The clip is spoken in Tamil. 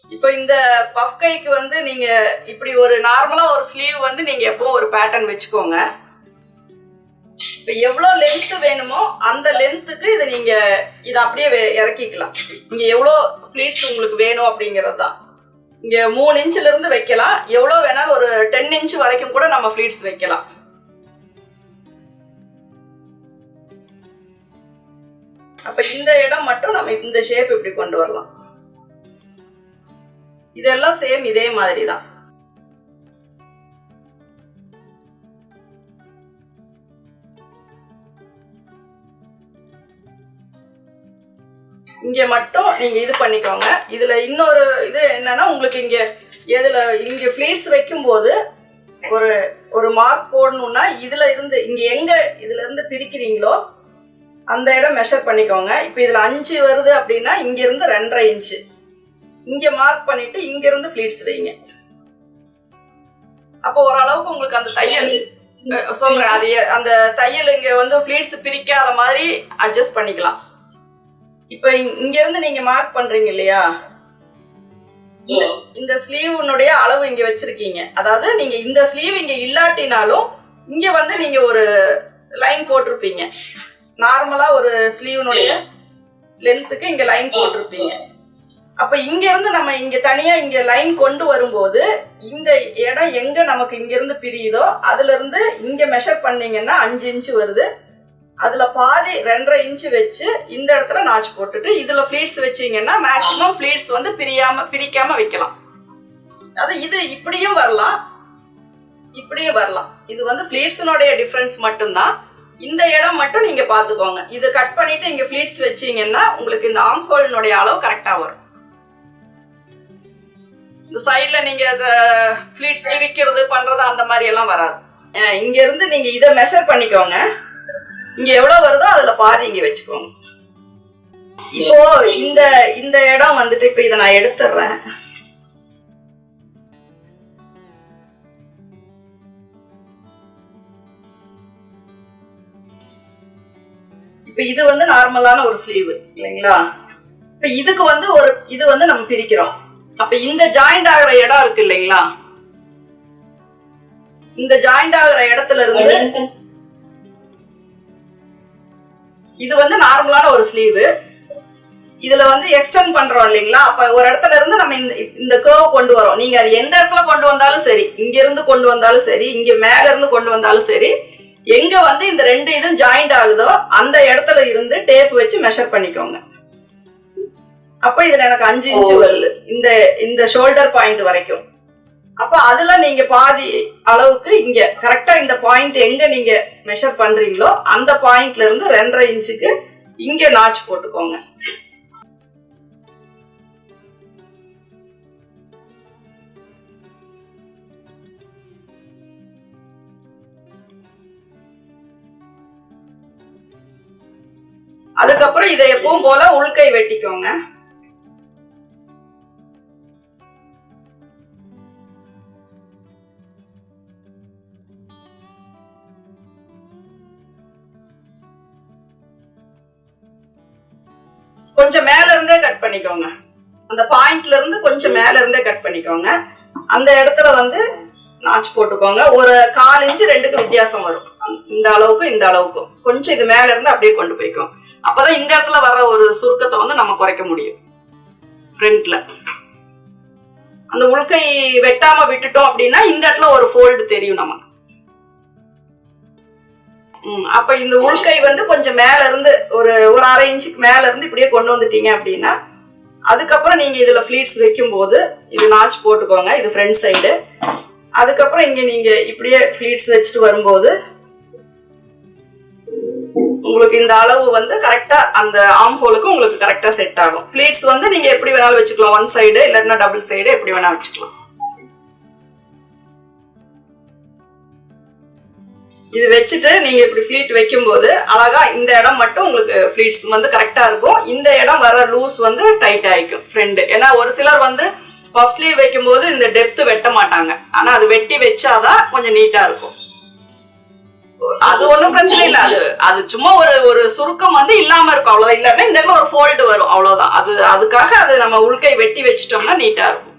இப்போ இந்த பஃப் கைக்கு வந்து நீங்க இப்படி ஒரு நார்மலா ஒரு ஸ்லீவ் வந்து நீங்க எப்பவும் ஒரு பேட்டர்ன் வச்சுக்கோங்க. இப்போ எவ்வளோ லென்த் வேணுமோ அந்த லென்த்துக்கு இதை நீங்க இதை அப்படியே இறக்கிக்கலாம். இங்க எவ்வளோ ஃப்ளீட்ஸ் உங்களுக்கு வேணும் அப்படிங்கிறது தான். இங்க 3 இன்ச்ல இருந்து வைக்கலாம், எவ்வளோ வேணாலும் ஒரு 10 இன்ச் வரைக்கும் கூட நம்ம ஃப்ளீட்ஸ் வைக்கலாம். அப்ப இந்த இடம் மட்டும் நம்ம இந்த ஷேப் இப்படி கொண்டு வரலாம். இதெல்லாம் சேம் இதே மாதிரி தான். இங்க மட்டும் நீங்க இது பண்ணிக்கோங்க. இதுல இன்னொரு இது என்னன்னா, உங்களுக்கு இங்க ஃப்ளீட்ஸ் வைக்கும் போது ஒரு மார்க் போடணும்னா இதுல இருந்து பிரிக்கிறீங்களோ அந்த இடம் மெஷர் பண்ணிக்கோங்க. இப்போ இதுல 5 வருது அப்படின்னா இங்க இருந்து 2.5 இன்ச்சு இங்க மார்க் பண்ணிட்டு இங்க இருந்து ஃப்ளீட்ஸ் வைங்க. அப்போ ஓரளவுக்கு உங்களுக்கு அந்த தையல் சொல்றேன், அது அந்த தையல் இங்க வந்து ஃப்ளீட்ஸ் பிரிக்காத மாதிரி அட்ஜஸ்ட் பண்ணிக்கலாம். இப்போ இங்க இருந்து நீங்க மார்க் பண்றீங்க இல்லையா, இந்த ஸ்லீவுனுடைய அளவு இங்க வச்சிருக்கீங்க. அதாவது நீங்க இந்த ஸ்லீவ் இங்க இல்லாட்டினாலும் இங்க வந்து நீங்க ஒரு லைன் போட்டிருப்பீங்க. நார்மலா ஒரு ஸ்லீவுனுடைய லென்த்துக்கு இங்க லைன் போட்டிருப்பீங்க. அப்ப இங்க இருந்து நம்ம இங்க தனியா இங்க லைன் கொண்டு வரும்போது இந்த இடம் எங்க நமக்கு இங்க இருந்து பிரியுதோ அதுல இருந்து இங்க மெஷர் பண்ணீங்கன்னா 5 இன்ச்சு வருது. அதுல பாதி 2.5 இன்ச்சு வச்சு இந்த இடத்துல நாச் போட்டுட்டு இதுல ஃப்ளீட்ஸ் வச்சீங்கன்னா மேக்சிமம் ஃப்ளீட்ஸ் வந்து பிரிக்காம வைக்கலாம். அது இது இப்படியும் வரலாம், இப்படியும் வரலாம். இது வந்து ஃப்ளீட்ஸ்னுடைய டிஃபரன்ஸ் மட்டும்தான். இந்த இடம் மட்டும் நீங்க பாத்துக்கோங்க. இது கட் பண்ணிட்டு இங்க ஃப்ளீட்ஸ் வச்சீங்கன்னா உங்களுக்கு இந்த ஆர்ம் ஹோல்னுடைய அளவு கரெக்டா வரும். இந்த சைட்ல நீங்க ஃப்ளீட்ஸ் பிரிக்கிறது பண்றது அந்த மாதிரி எல்லாம் வராது. இங்க இருந்து நீங்க இதை மெஷர் பண்ணிக்கோங்க. இங்க எவ்வளவு வருதோ அதுல பாதி இங்க வச்சுக்கோங்க. இப்போ இந்த இடம் வந்துட்டு இப்ப இதை நான் எடுத்துடுறேன். இப்ப இது வந்து நார்மலான ஒரு ஸ்லீவ் இல்லைங்களா. இப்ப இதுக்கு வந்து இது வந்து நம்ம பிரிக்கிறோம். அப்ப இந்த ஜாயிண்ட் ஆகிற இடம் இருக்கு இல்லைங்களா, இந்த ஜாயிண்ட் ஆகிற இடத்துல இருந்து இது வந்து நார்மலான ஒரு ஸ்லீவ். இதுல வந்து எக்ஸ்டெண்ட் பண்றோம் இல்லைங்களா. அப்ப ஒரு இடத்துல இருந்து நம்ம இந்த கர்வ் கொண்டு வரோம். நீங்க அது எந்த இடத்துல கொண்டு வந்தாலும் சரி, இங்க இருந்து கொண்டு வந்தாலும் சரி, இங்க மேல இருந்து கொண்டு வந்தாலும் சரி, எங்க வந்து இந்த 2 இதுவும் ஜாயிண்ட் ஆகுதோ அந்த இடத்துல இருந்து டேப் வச்சு மெஷர் பண்ணிக்கோங்க. அப்ப இதுல எனக்கு 5 இன்ச்சு வருது இந்த ஷோல்டர் பாயிண்ட் வரைக்கும். அப்ப அதுல நீங்க பாதி அளவுக்கு இங்க கரெக்டா இந்த பாயிண்ட் எங்க நீங்க மெஷர் பண்றீங்களோ அந்த பாயிண்ட்ல இருந்து 2.5 இன்ச்சுக்கு இங்க நாச் போட்டுக்கோங்க. அதுக்கப்புறம் இதை எப்பவும் போல உள்கை வெட்டிக்கோங்க. கொஞ்சம் மேல இருந்தே கட் பண்ணிக்கோங்க. அந்த பாயிண்ட்ல இருந்து கொஞ்சம் மேல இருந்தே கட் பண்ணிக்கோங்க. அந்த இடத்துல வந்து நாச் போட்டுக்கோங்க. ஒரு 1/4 இன்ச்சு 2க்கு வித்தியாசம் வரும். இந்த அளவுக்கும் இந்த அளவுக்கும் கொஞ்சம் இது மேல இருந்து அப்படியே கொண்டு போய்க்கோங்க. அப்பதான் இந்த இடத்துல வர ஒரு சுருக்கத்தை வந்து நம்ம குறைக்க முடியும். ஃப்ரண்ட்ல அந்த உள்கை வெட்டாம விட்டுட்டோம் அப்படின்னா இந்த இடத்துல ஒரு ஃபோல்டு தெரியும் நமக்கு. அப்ப இந்த உள்கை வந்து கொஞ்சம் மேல இருந்து ஒரு 1/2 இன்ச்சுக்கு மேல இருந்து இப்படியே கொண்டு வந்துட்டீங்க அப்படின்னா அதுக்கப்புறம் நீங்க இதுல ஃப்ளீட்ஸ் வைக்கும் போது இது நாச் போட்டுக்கோங்க. இது ஃப்ரண்ட் சைடு. அதுக்கப்புறம் இங்க நீங்க இப்படியே ஃப்ளீட்ஸ் வச்சுட்டு வரும்போது உங்களுக்கு இந்த அளவு வந்து கரெக்டா அந்த ஆர்ம் ஹோலுக்கு உங்களுக்கு கரெக்டா செட் ஆகும். ஃப்ளீட்ஸ் வந்து நீங்க எப்படி வேணாலும் வச்சுக்கலாம், 1 சைடு இல்லைன்னா டபுள் சைடு எப்படி வேணா வச்சுக்கலாம். இது வச்சுட்டு நீங்க இப்படி ஃப்ளீட் வைக்கும் போது அழகா இந்த இடம் மட்டும் உங்களுக்கு ஃப்ளீட்ஸ் வந்து கரெக்டா இருக்கும். இந்த இடம் வர லூஸ் வந்து டைட் ஆயிக்கும் ஃப்ரண்ட். ஏன்னா ஒரு சிலர் வந்து பஃப் ஸ்லீவ் வைக்கும் போது இந்த டெப்த் வெட்ட மாட்டாங்க. ஆனா அது வெட்டி வச்சாதான் கொஞ்சம் நீட்டா இருக்கும். அது ஒண்ணும் பிரச்சனை இல்ல. அது சும்மா ஒரு சுருக்கம் வந்து இல்லாம இருக்கும் அவ்வளவுதான். இல்லன்னா இந்த இடத்துல ஒரு ஃபோல்டு வரும் அவ்வளவுதான். அதுக்காக அது நம்ம உள்கை வெட்டி வச்சிட்டோம்னா நீட்டா இருக்கும்.